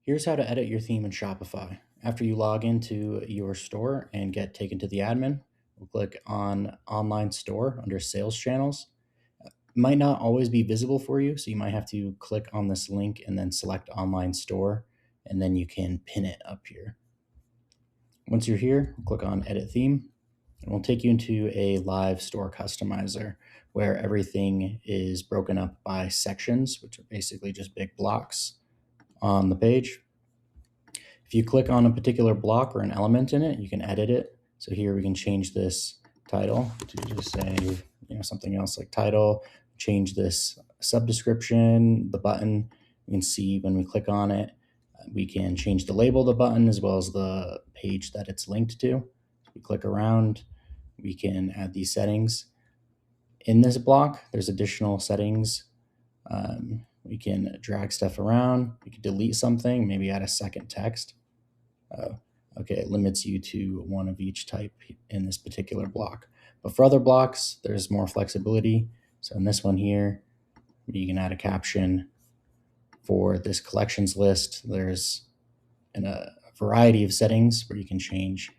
Here's how to edit your theme in Shopify. After you log into your store and get taken to the admin, we'll click on Online Store under Sales Channels. It might not always be visible for you, so you might have to click on this link and then select Online Store, and then you can pin it up here. Once you're here, click on Edit Theme, and we'll take you into a live store customizer where everything is broken up by sections, which are basically just big blocks on the page. If you click on a particular block or an element in it, you can edit it. So here we can change this title to just say, something else like title, change this subdescription, the button. You can see when we click on it, we can change the label of the button as well as the page that it's linked to. If we click around, we can add these settings. In this block, there's additional settings. We can drag stuff around. We can delete something, maybe add a second text. Okay, it limits you to one of each type in this particular block. But for other blocks, there's more flexibility. So in this one here, you can add a caption. For this collections list, there's a variety of settings where you can change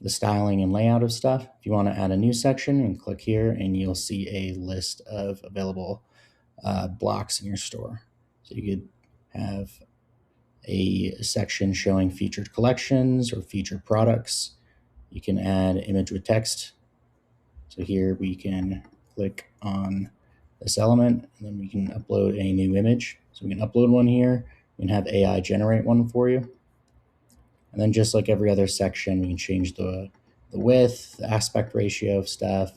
the styling and layout of stuff. If you want to add a new section, you can click here and you'll see a list of available blocks in your store. So you could have a section showing featured collections or featured products. You can add image with text. So here we can click on this element and then we can upload a new image. So we can upload one here. We can have AI generate one for you. And then just like every other section, we can change the width, the aspect ratio of stuff,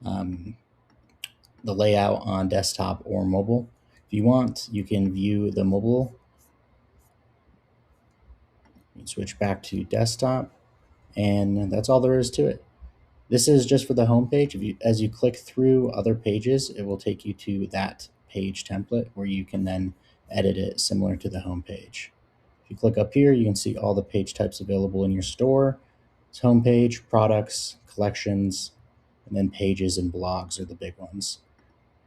the layout on desktop or mobile. If you want, you can view the mobile. You can switch back to desktop, and that's all there is to it. This is just for the home page. As you click through other pages, it will take you to that page template where you can then edit it similar to the home page. If you click up here, you can see all the page types available in your store. It's homepage, products, collections, and then pages and blogs are the big ones.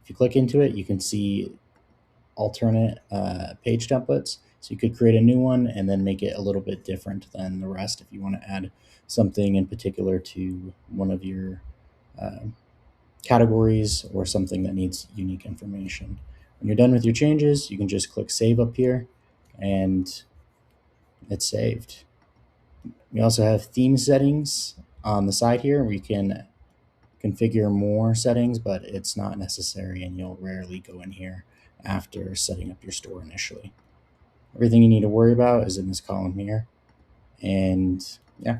If you click into it, you can see alternate page templates. So you could create a new one and then make it a little bit different than the rest if you want to add something in particular to one of your categories or something that needs unique information. When you're done with your changes, you can just click save up here and it's saved. We also have theme settings on the side here. We can configure more settings, but it's not necessary and you'll rarely go in here after setting up your store initially. Everything you need to worry about is in this column here. And yeah,